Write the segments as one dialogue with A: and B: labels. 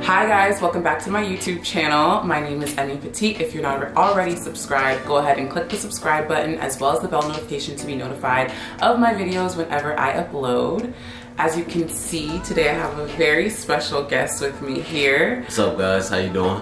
A: Hi guys, welcome back to my YouTube channel. My name is Emmy Petite. If you're not already subscribed, go ahead and click the subscribe button as well as the bell notification to be notified of my videos whenever I upload. As you can see, today I have a very special guest with me here.
B: What's up guys, how you doing?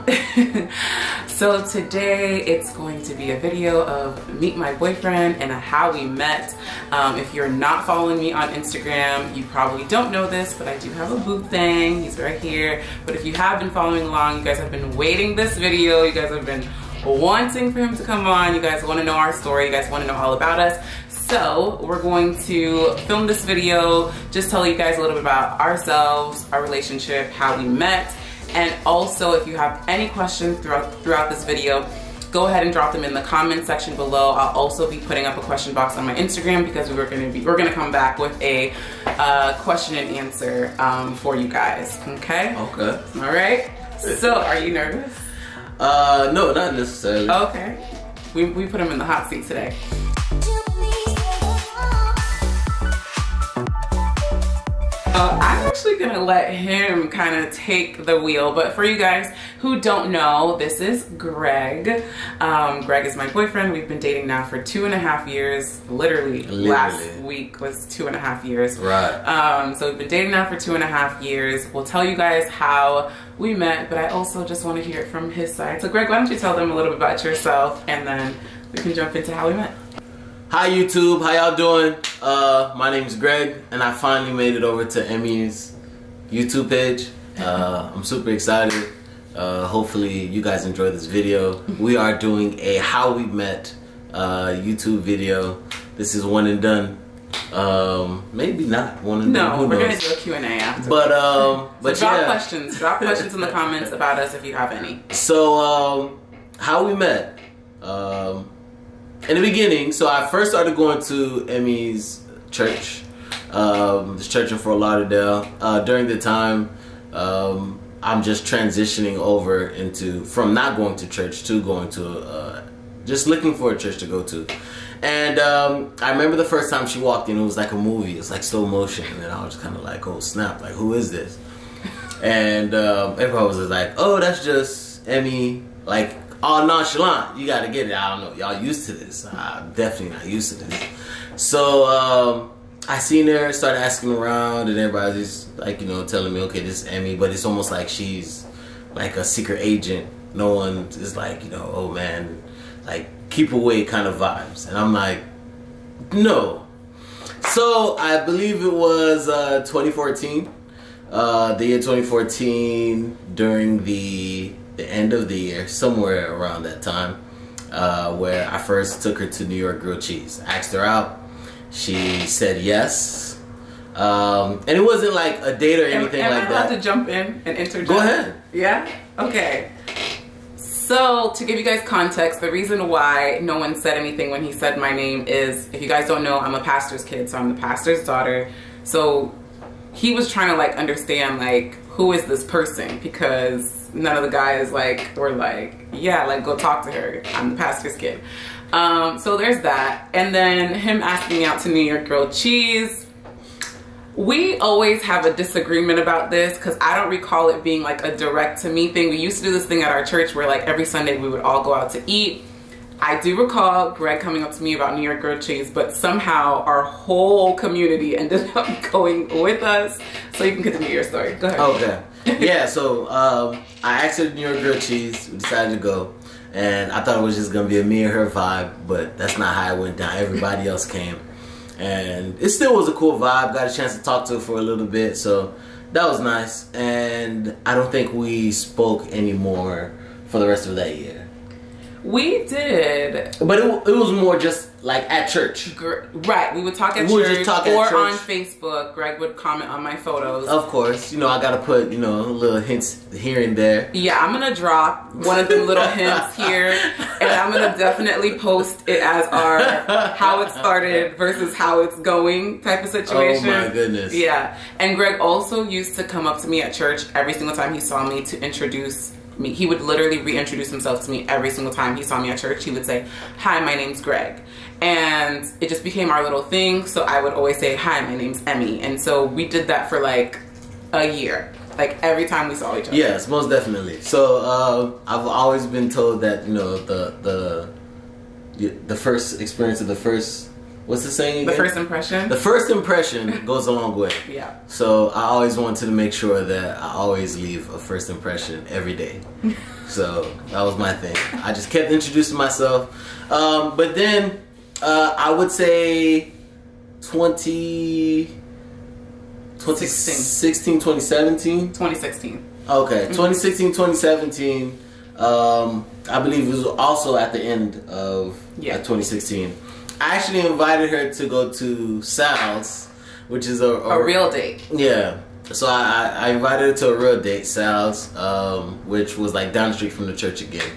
A: So today it's going to be a video of meet my boyfriend and how we met. If you're not following me on Instagram, you probably don't know this, but I do have a boo thing. He's right here. But if you have been following along, you guys have been waiting this video. You guys have been wanting for him to come on. You guys want to know our story. You guys want to know all about us. So we're going to film this video, just tell you guys a little bit about ourselves, our relationship, how we met, and also if you have any questions throughout this video, go ahead and drop them in the comment section below. I'll also be putting up a question box on my Instagram because we're gonna come back with a question and answer for you guys. Okay?
B: Okay.
A: All right. So are you nervous?
B: No, not necessarily.
A: Okay. We put him in the hot seat today. I'm actually gonna let him kind of take the wheel, but for you guys who don't know, this is Greg. Greg is my boyfriend. We've been dating now for 2.5 years. Literally. Last week was 2.5 years.
B: Right.
A: So we've been dating now for 2.5 years. We'll tell you guys how we met, but I also just want to hear it from his side. So Greg, why don't you tell them a little bit about yourself, and then we can jump into how we met.
B: Hi YouTube, how y'all doing? My name is Greg, and I finally made it over to Emmy's YouTube page. I'm super excited. Hopefully you guys enjoy this video. We are doing a how we met YouTube video. This is one and done. Maybe not one and done.
A: No, we're gonna do a Q&A after.
B: But
A: so drop
B: yeah.
A: questions. Drop questions in the comments about us if you have any.
B: So how we met. In the beginning, so I first started going to Emmy's church, this church in Fort Lauderdale. During the time, I'm just transitioning over from not going to church to going to, just looking for a church to go to. And I remember the first time she walked in, it was like a movie. It was like slow motion, and I was kind of like, oh snap, like who is this? And everybody was just like, oh, that's just Emmy, like, all nonchalant. You gotta get it. I don't know. Y'all used to this. I'm definitely not used to this. So I seen her, started asking around, and everybody's like, you know, telling me, okay, this is Emmy, but it's almost like she's like a secret agent. No one is like, you know, oh man, like keep away kind of vibes. And I'm like, no. So I believe it was 2014. The year 2014, during the end of the year, somewhere around that time, where I first took her to New York grilled cheese. Asked her out, she said yes, and it wasn't like a date or anything like that.
A: Am I allowed to jump in and interject?
B: Go ahead.
A: Yeah? Okay. So to give you guys context, the reason why no one said anything when he said my name is, if you guys don't know, I'm a pastor's kid, so I'm the pastor's daughter. So he was trying to like understand like, who is this person, because none of the guys were like, yeah, like go talk to her. I'm the pastor's kid. So there's that. And then him asking me out to New York grilled cheese. We always have a disagreement about this because I don't recall it being like a direct to me thing. We used to do this thing at our church where like every Sunday we would all go out to eat. I do recall Greg coming up to me about New York grilled cheese, but somehow our whole community ended up going with us. So you can continue your story. Go ahead.
B: Okay. Yeah, so I asked her to New York grilled cheese. We decided to go, and I thought it was just gonna be a me and her vibe, but that's not how it went down. Everybody else came, and it still was a cool vibe. Got a chance to talk to her for a little bit, so that was nice. And I don't think we spoke anymore for the rest of that year.
A: We did,
B: but it was more just like at church.
A: Right, we would talk at church or on Facebook. Greg would comment on my photos.
B: Of course, you know, I gotta put, you know, little hints here and there.
A: Yeah, I'm gonna drop one of the little hints here, and I'm gonna definitely post it as our how it started versus how it's going type of situation.
B: Oh my goodness.
A: Yeah, and Greg also used to come up to me at church every single time he saw me to introduce me. He would literally reintroduce himself to me every single time he saw me at church. He would say, "Hi, my name's Greg." And it just became our little thing. So I would always say, "Hi, my name's Emmy." And so we did that for like a year. Like every time we saw each other.
B: Yes, most definitely. So I've always been told that, you know, the first experience of the first, what's the saying again?
A: The first impression?
B: The first impression goes a long way.
A: Yeah.
B: So I always wanted to make sure that I always leave a first impression every day. So that was my thing. I just kept introducing myself. But then I would say 2016, 2017?
A: 2016.
B: Okay, 2016, 2017. I believe it was also at the end of 2016. I actually invited her to go to Sal's, which is a
A: real date.
B: Yeah. So I invited her to a real date, Sal's, which was like down the street from the church again.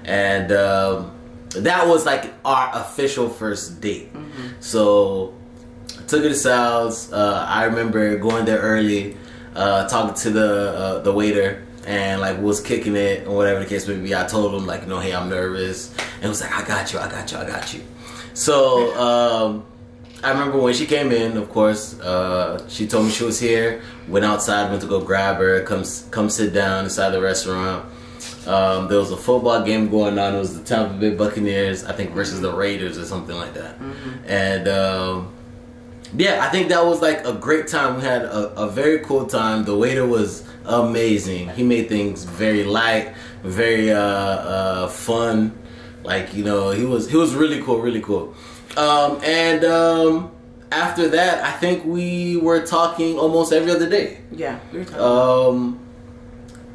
B: And that was like our official first date. So I took her to Sal's. I remember going there early, talking to the waiter, and like was kicking it or whatever the case may be. I told him like, you know, hey, I'm nervous, and he was like, I got you. So I remember when she came in, of course, she told me she was here. Went outside, went to go grab her, come sit down inside the restaurant. There was a football game going on. It was the Tampa Bay Buccaneers, I think, versus the Raiders or something like that. And yeah, I think that was like a great time. We had a very cool time. The waiter was amazing. He made things very light, very fun. Like, you know, he was really cool. After that, I think we were talking almost every other day.
A: Yeah, we were talking.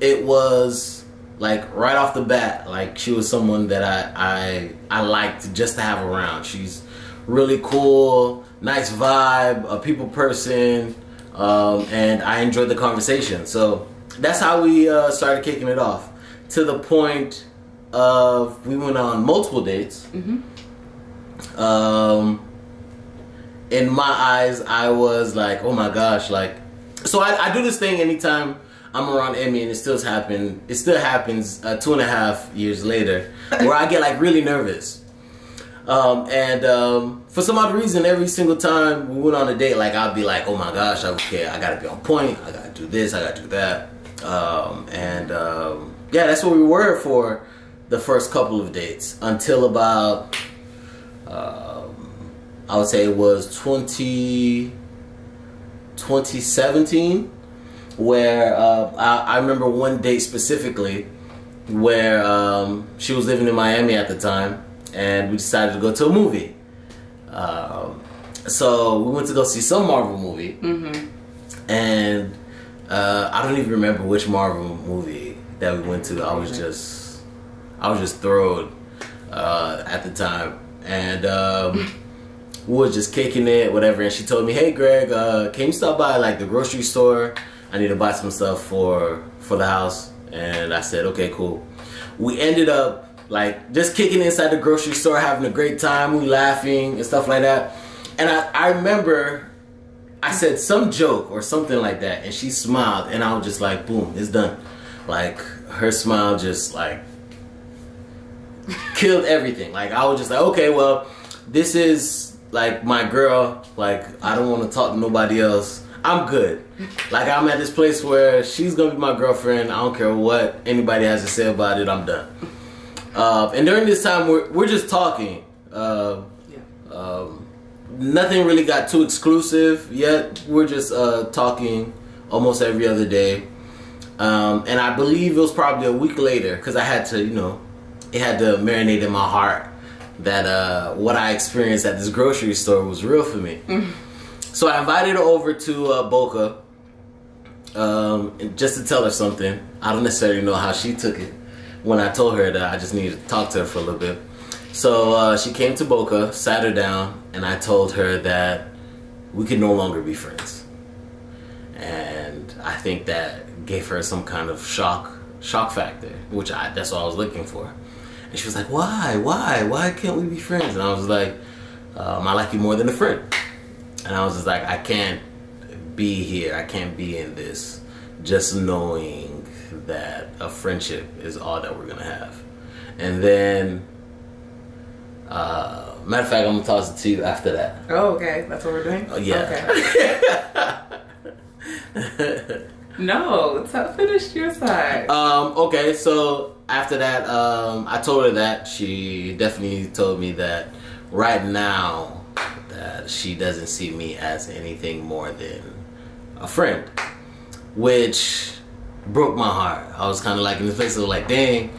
B: It was like right off the bat, like she was someone that I liked just to have around. She's really cool, nice vibe, a people person, and I enjoyed the conversation. So that's how we started kicking it off, to the point of we went on multiple dates. In my eyes, I was like, oh my gosh, like, so I do this thing anytime I'm around Emmy, and it still happens 2.5 years later, where I get like really nervous. For some odd reason, every single time we went on a date, like I'd be like, oh my gosh, okay, I gotta be on point, I gotta do this, I gotta do that. Yeah, that's where we were for the first couple of dates until about I would say it was 2017, where I remember one date specifically where she was living in Miami at the time, and we decided to go to a movie. So we went to go see some Marvel movie, and I don't even remember which Marvel movie that we went to. I was just thrilled at the time, and we were just kicking it, whatever. And she told me, "Hey, Greg, can you stop by like the grocery store? I need to buy some stuff for the house." And I said, "Okay, cool." We ended up like just kicking inside the grocery store, having a great time. We laughing and stuff like that. And I remember I said some joke or something like that, and she smiled, and I was just like, boom, it's done. Like her smile just like killed everything. Like I was just like, okay, well, this is like my girl. Like I don't want to talk to nobody else. I'm good. Like I'm at this place where she's gonna be my girlfriend. I don't care what anybody has to say about it. I'm done. And during this time, we're just talking. Nothing really got too exclusive yet. We're just talking almost every other day. And I believe it was probably a week later, because I had to, you know, it had to marinate in my heart that what I experienced at this grocery store was real for me. So I invited her over to Boca, just to tell her something. I don't necessarily know how she took it when I told her that I just needed to talk to her for a little bit. So she came to Boca, sat her down, and I told her that we could no longer be friends. And I think that gave her some kind of shock factor, which that's what I was looking for. And she was like, why can't we be friends? And I was like, I like you more than a friend. And I was just like, I can't be here, I can't be in this just knowing that a friendship is all that we're gonna have. And then, matter of fact, I'm gonna toss it to you after that.
A: Oh, okay. That's what we're doing?
B: Oh, yeah.
A: Okay. No, finish your side.
B: Okay, so after that, I told her that. She definitely told me that right now that she doesn't see me as anything more than a friend, which broke my heart. I was kind of like in the place of like, dang,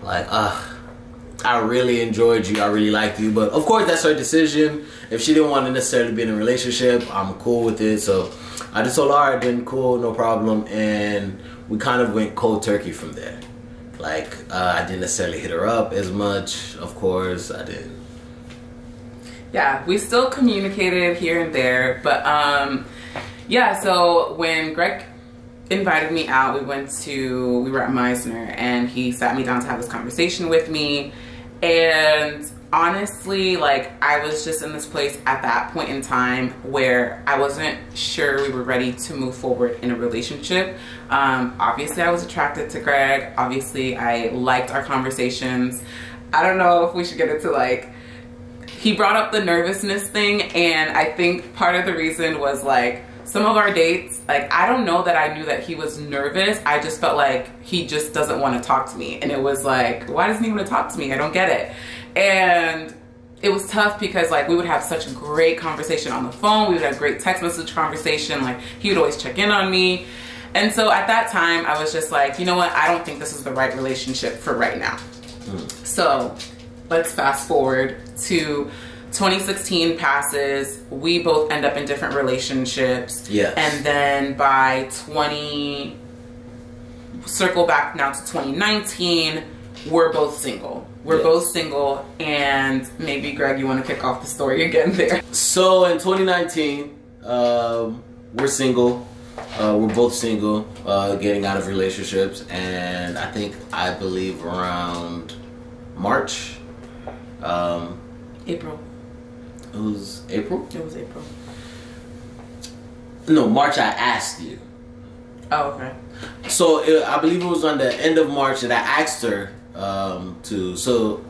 B: like, I really enjoyed you, I really liked you, but of course that's her decision. If she didn't want to necessarily be in a relationship, I'm cool with it. So I just told her, alright, then cool, no problem, and we kind of went cold turkey from there. Like, I didn't necessarily hit her up as much, of course, I didn't.
A: Yeah, we still communicated here and there, but yeah, so when Greg invited me out, we were at Meisner, and he sat me down to have this conversation with me. And honestly, like, I was just in this place at that point in time where I wasn't sure we were ready to move forward in a relationship. Obviously I was attracted to Greg. Obviously I liked our conversations. I don't know if we should get into like, he brought up the nervousness thing, and I think part of the reason was like some of our dates, like, I don't know that I knew that he was nervous. I just felt like he just doesn't want to talk to me. And it was like, why doesn't he want to talk to me? I don't get it. And it was tough because like we would have such a great conversation on the phone. We would have great text message conversation. Like, he would always check in on me. And so at that time I was just like, you know what? I don't think this is the right relationship for right now. So let's fast forward to 2016 passes. We both end up in different relationships.
B: Yes.
A: And then by circle back now to 2019, we're both single. We're both single, and maybe Greg, you want to kick off the story again there.
B: So in 2019, we're single. We're both single, getting out of relationships, and I believe around March.
A: April.
B: It was April?
A: It was April.
B: No, March I asked you.
A: Oh, okay.
B: So I believe it was on the end of March that I asked her to. So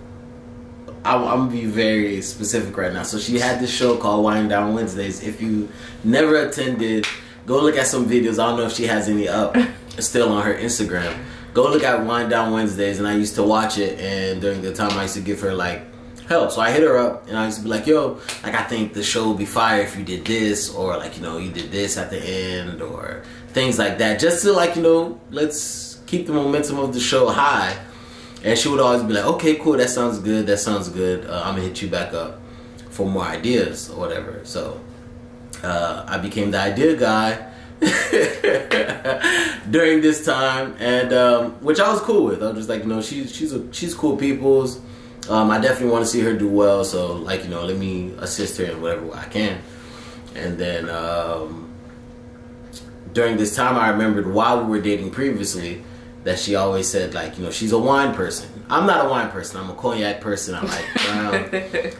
B: I'm gonna be very specific right now. So she had this show called Wind Down Wednesdays. If you never attended, go look at some videos. I don't know if she has any up still on her Instagram. Go look at Wind Down Wednesdays, and I used to watch it. And during the time, I used to give her like help. So I hit her up, and I used to be like, yo, like, I think the show would be fire if you did this, or like, you know, you did this at the end, or things like that, just to like, you know, let's keep the momentum of the show high. And she would always be like, okay, cool, that sounds good, that sounds good, I'm gonna hit you back up for more ideas or whatever. So I became the idea guy during this time, and which I was cool with. I was just like, you know, she's cool peoples. I definitely want to see her do well, so like, you know, let me assist her in whatever way I can. And then during this time, I remembered while we were dating previously that she always said, like, you know, she's a wine person. I'm not a wine person. I'm a cognac person. I like brown.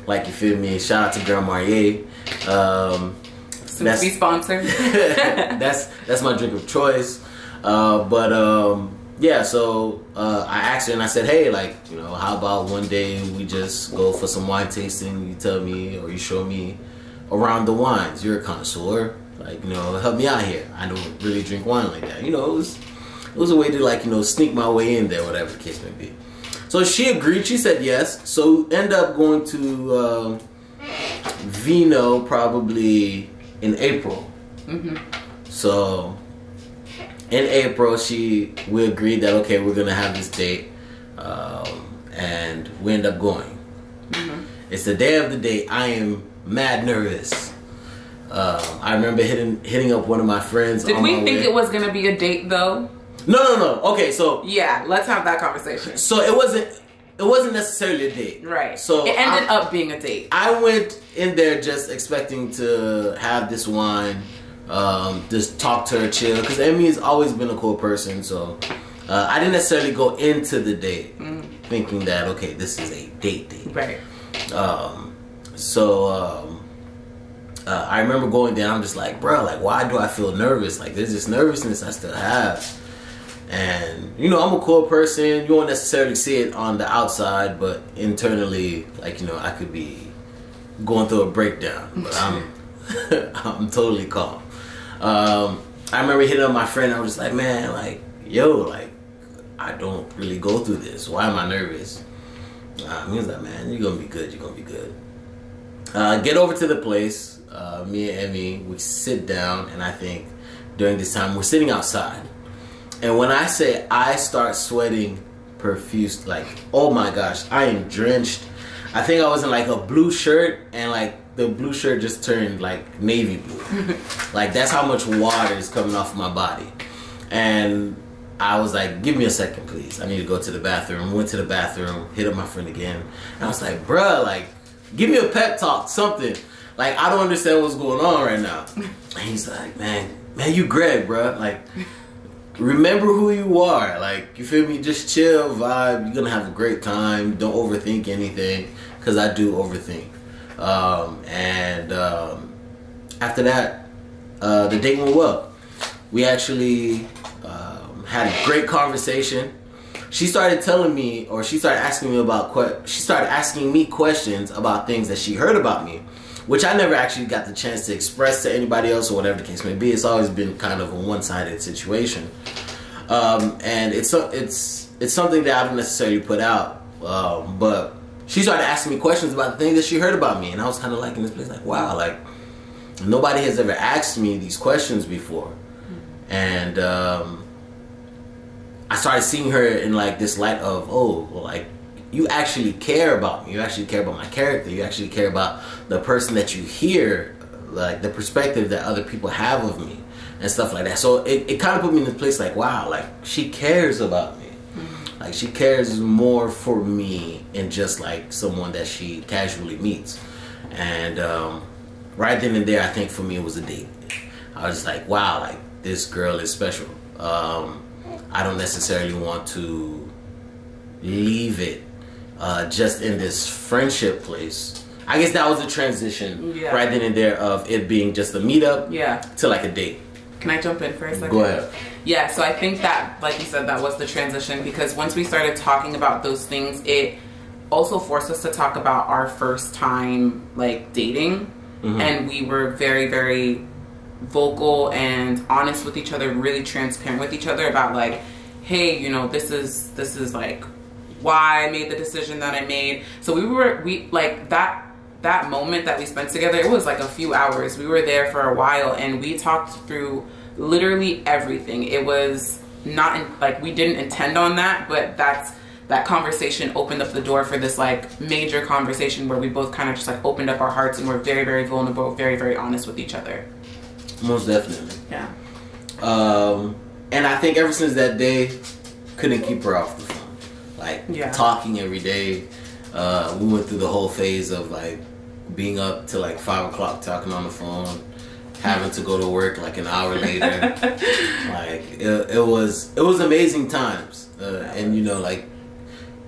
B: Like, you feel me? Shout out to Grand Marnier.
A: Soon to be sponsored.
B: that's my drink of choice. Yeah, so I asked her and I said, hey, like, you know, how about one day we just go for some wine tasting? You tell me, or you show me around the wines. You're a connoisseur. Like, you know, help me out here. I don't really drink wine like that. You know, it was a way to, like, you know, sneak my way in there, whatever the case may be. So she agreed. She said yes. So we end up going to Vino probably in April. So in April, we agreed that, okay, we're gonna have this date, and we end up going. It's the day of the date. I am mad nervous. I remember hitting up one of my friends.
A: Did we think it was gonna be a date though?
B: No. Okay, so
A: yeah, let's have that conversation.
B: So it wasn't necessarily a date,
A: right?
B: So
A: it ended up being a date.
B: I went in there just expecting to have this wine. Just talk to her, chill, because Emmy has always been a cool person, so I didn't necessarily go into the date thinking that, okay, this is a date,
A: right?
B: I remember going there, I'm just like, bro, like, why do I feel nervous? Like, there's this nervousness I still have. And you know, I'm a cool person. You won't necessarily see it on the outside, but internally, like, you know, I could be going through a breakdown, but I'm totally calm. I remember hitting up my friend. I was just like, man, like, yo, like, I don't really go through this. Why am I nervous? He was like, man, you're gonna be good. You're gonna be good. Get over to the place. Me and Emmy, we sit down, and I think during this time we're sitting outside. And when I say I start sweating profuse, like, oh my gosh, I am drenched. I think I was in like a blue shirt, and like the blue shirt just turned like navy blue. Like, that's how much water is coming off my body. And I was like, give me a second, please. I need to go to the bathroom. Went to the bathroom, hit up my friend again. And I was like, bruh, like, give me a pep talk, something. Like, I don't understand what's going on right now. And he's like, man, you Greg, bruh. Like, remember who you are. Like, you feel me? Just chill, vibe. You're gonna have a great time. Don't overthink anything, because I do overthink. After that, the date went well. We actually had a great conversation. She started telling me, or she started asking me questions about things that she heard about me, which I never actually got the chance to express to anybody else, or whatever the case may be. It's always been kind of a one-sided situation. And it's something that I don't necessarily put out, but she started asking me questions about the things that she heard about me, and I was kind of like in this place, like, wow, like, nobody has ever asked me these questions before. And I started seeing her in like this light of, oh, well, like, you actually care about me. You actually care about my character. You actually care about the person that you hear, like the perspective that other people have of me and stuff like that. So it kind of put me in this place like, wow, like, she cares about me. Like, she cares more for me than just like someone that she casually meets. And right then and there, I think for me it was a date. I was just like, wow, like, this girl is special. I don't necessarily want to leave it just in this friendship place. I guess that was a transition right then and there of it being just a meetup to like a date.
A: Can I jump in for a second?
B: Go ahead.
A: Yeah, so I think that, like you said, that was the transition, because once we started talking about those things, it also forced us to talk about our first time, like, dating. And we were very, very vocal and honest with each other, really transparent with each other about, like, hey, you know, this is like why I made the decision that I made. So we like that moment that we spent together, it was like a few hours. We were there for a while, and we talked through literally everything. It was not like we didn't intend on that, but that conversation opened up the door for this like major conversation where we both kind of just like opened up our hearts and were very, very vulnerable, very, very honest with each other. Most definitely.
B: Yeah. And I think ever since that day, couldn't keep her off the phone. Like, talking every day. We went through the whole phase of like being up till like 5 o'clock talking on the phone, having to go to work like an hour later. Like, it was amazing times. And you know, like,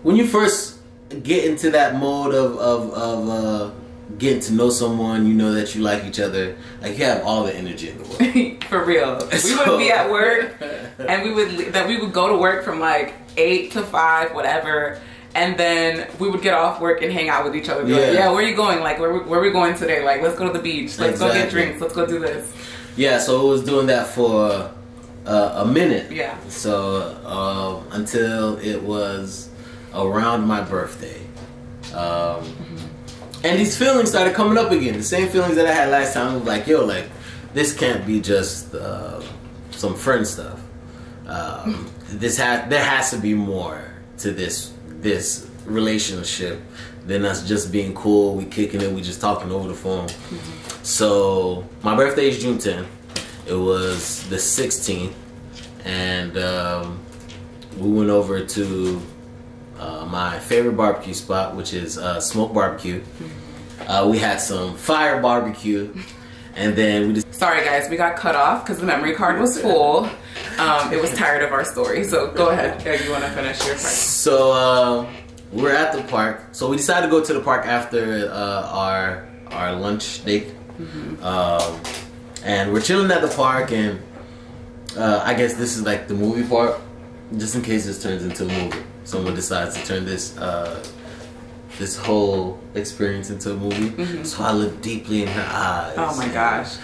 B: when you first get into that mode of getting to know someone, you know that you like each other, like, you have all the energy in the world.
A: For real. We would be at work, and we would go to work from like 8 to 5, whatever, and then we would get off work and hang out with each other. Be like, yeah, where are you going? Like, where are we going today? Like, let's go to the beach. Let's go get drinks. Let's go do this.
B: Yeah, so it was doing that for a minute.
A: Yeah.
B: So until it was around my birthday. And these feelings started coming up again. The same feelings that I had last time. I was like, yo, like, this can't be just some friend stuff. There has to be more to this relationship than us just being cool. We kicking it. We just talking over the phone. So my birthday is June 10th. It was the 16th, and we went over to my favorite barbecue spot, which is Smoke Barbecue. We had some fire barbecue, and then we just...
A: Sorry guys, we got cut off because the memory card was full. It was tired of our story, so go ahead. You want to finish your part?
B: So we're at the park. So we decided to go to the park after our lunch date. And we're chilling at the park, and I guess this is like the movie part. just in case this turns into a movie, someone decides to turn this this whole experience into a movie. So I look deeply in her eyes.
A: Oh my gosh.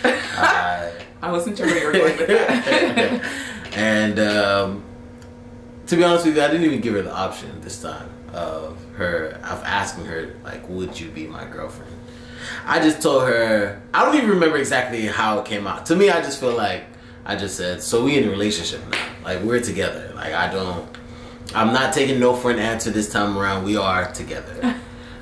A: I wasn't sure where you were going with that.
B: And to be honest with you, I didn't even give her the option this time of asking her, like, would you be my girlfriend? I just told her, I don't even remember exactly how it came out. To me, I just feel like I just said, so we in a relationship now. Like, we're together. Like, I'm not taking no for an answer this time around. We are together.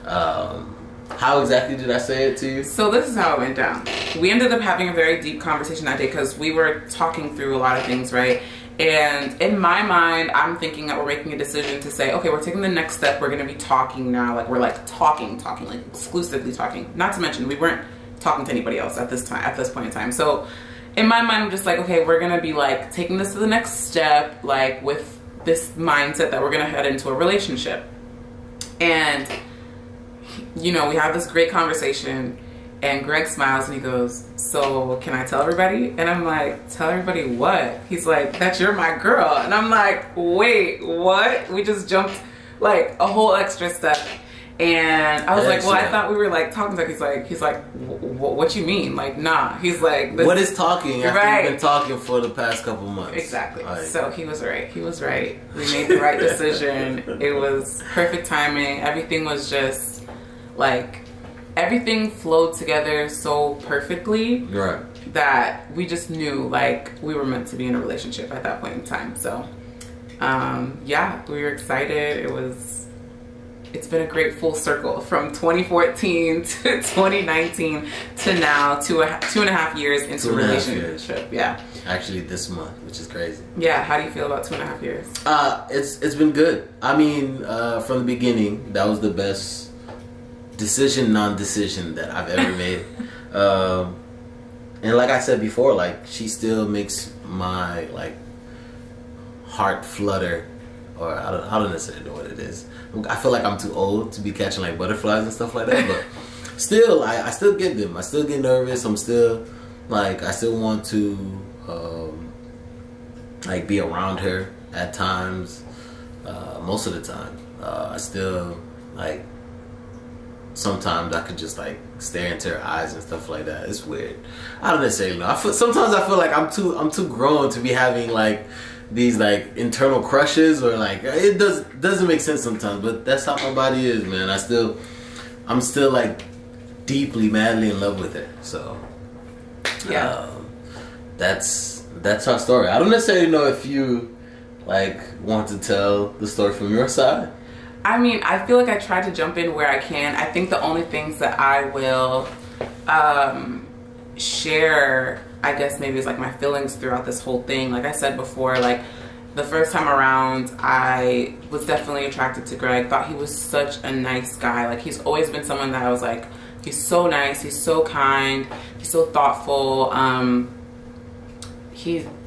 B: How exactly did I say it to you? So
A: this is how it went down. We ended up having a very deep conversation that day because we were talking through a lot of things, right? And in my mind, I'm thinking that we're making a decision to say, okay, we're taking the next step. We're going to be talking now. Like, we're like talking, like exclusively talking. Not to mention, we weren't talking to anybody else at this point in time. So in my mind, I'm just like, okay, we're going to be like taking this to the next step, like with this mindset that we're going to head into a relationship. And, you know, we have this great conversation and Greg smiles and he goes, so can I tell everybody? And I'm like, tell everybody what? He's like, that you're my girl. And I'm like, wait, what? We just jumped like a whole extra step. And I was like, well, I thought we were like talking. He's like, what you mean? Like, nah. He's like,
B: what is talking after you've been talking for the past couple months?
A: Exactly. Like, so he was right. He was right. We made the right decision. It was perfect timing. Everything was just like, everything flowed together so perfectly that we just knew like we were meant to be in a relationship at that point in time. So yeah, we were excited. It's been a great full circle from 2014 to 2019 to now, 2.5 years into a relationship. Yeah.
B: Actually this month, which is crazy.
A: Yeah, how do you feel about 2.5 years?
B: It's been good. I mean, from the beginning, that was the best non-decision that I've ever made. And like I said before, like, she still makes my like heart flutter, or I don't necessarily know what it is. I feel like I'm too old to be catching like butterflies and stuff like that, but still, I still get them. I still get nervous. I'm still like, I still want to like be around her at times. Most of the time, I still like. Sometimes I could just like stare into her eyes and stuff like that. It's weird. I don't necessarily know. Sometimes I feel like I'm too grown to be having like these like internal crushes, or like it doesn't make sense sometimes. But that's how my body is, man. I'm still like deeply, madly in love with her. So yeah, that's our story. I don't necessarily know if you like want to tell the story from your side.
A: I mean, I feel like I try to jump in where I can. I think the only things that I will share, I guess maybe, is like my feelings throughout this whole thing. Like I said before, like the first time around, I was definitely attracted to Greg. Thought he was such a nice guy. Like, he's always been someone that I was like, he's so nice, he's so kind, he's so thoughtful.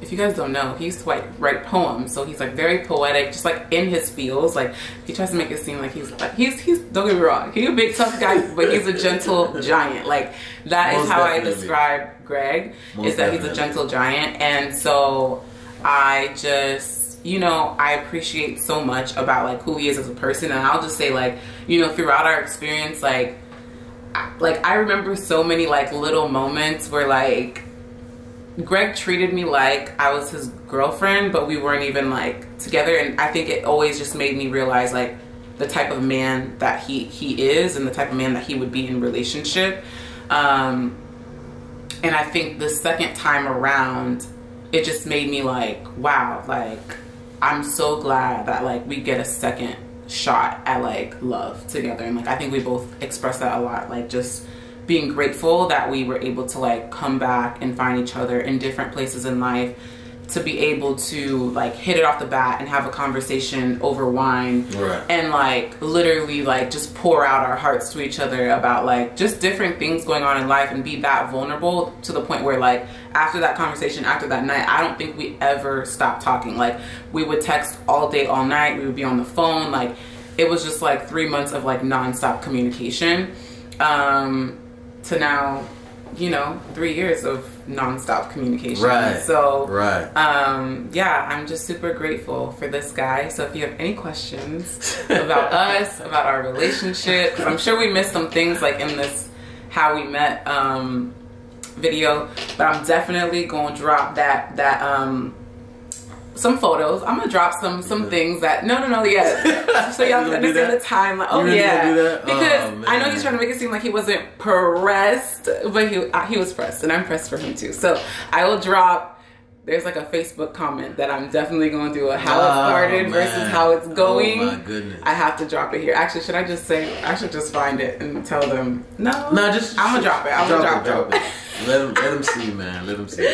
A: If you guys don't know, he used to like write poems, so he's like very poetic, just like in his feels. Like, he tries to make it seem like he's don't get me wrong, he's a big tough guy, but he's a gentle giant. Like, that is how I describe Greg, is that he's a gentle giant. And so I just, you know, I appreciate so much about like who he is as a person. And I'll just say, like, you know, throughout our experience, like I remember so many like little moments where like Greg treated me like I was his girlfriend, but we weren't even like together. And I think it always just made me realize like the type of man that he is, and the type of man that he would be in a relationship. And I think the second time around, it just made me like, wow, like I'm so glad that like we get a second shot at like love together. And like I think we both expressed that a lot, like just being grateful that we were able to like come back and find each other in different places in life, to be able to like hit it off the bat and have a conversation over wine, and like literally like just pour out our hearts to each other about like just different things going on in life, and be that vulnerable to the point where like after that conversation, after that night, I don't think we ever stopped talking. Like, we would text all day, all night, we would be on the phone. Like, it was just like 3 months of like nonstop communication. To now you know, 3 years of nonstop communication.
B: Right.
A: So,
B: right.
A: Yeah, I'm just super grateful for this guy. So if you have any questions about us, about our relationship, 'cause I'm sure we missed some things like in this how we met video, but I'm definitely gonna drop some photos. I'm gonna drop some things that yeah. So y'all can understand the timeline. Oh
B: really
A: yeah,
B: do that?
A: because
B: Oh,
A: I know he's trying to make it seem like he wasn't pressed, but he was pressed, and I'm pressed for him too. So I will drop. There's like a Facebook comment that I'm definitely going to do how it started versus how it's going.
B: Oh my goodness.
A: I have to drop it here. Actually, should I just say, I should just find it and tell them, no, I'm going to drop it. I'm going to drop it.
B: Let them see, man. Let them see.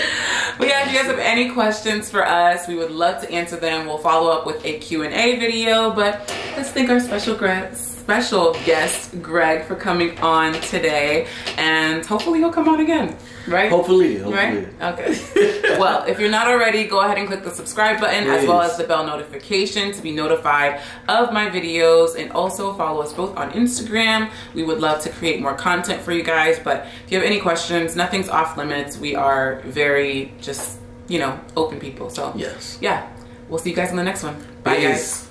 A: But yeah, if you guys have any questions for us, we would love to answer them. We'll follow up with a Q&A video, but let's thank our special guest, Greg, for coming on today, and hopefully he'll come on again, right?
B: Hopefully.
A: Right? Okay. Well, if you're not already, go ahead and click the subscribe button as well as the bell notification to be notified of my videos, and also follow us both on Instagram. We would love to create more content for you guys, but if you have any questions, nothing's off limits. We are very just, you know, open people. So
B: yes.
A: Yeah, we'll see you guys in the next one. Bye, guys.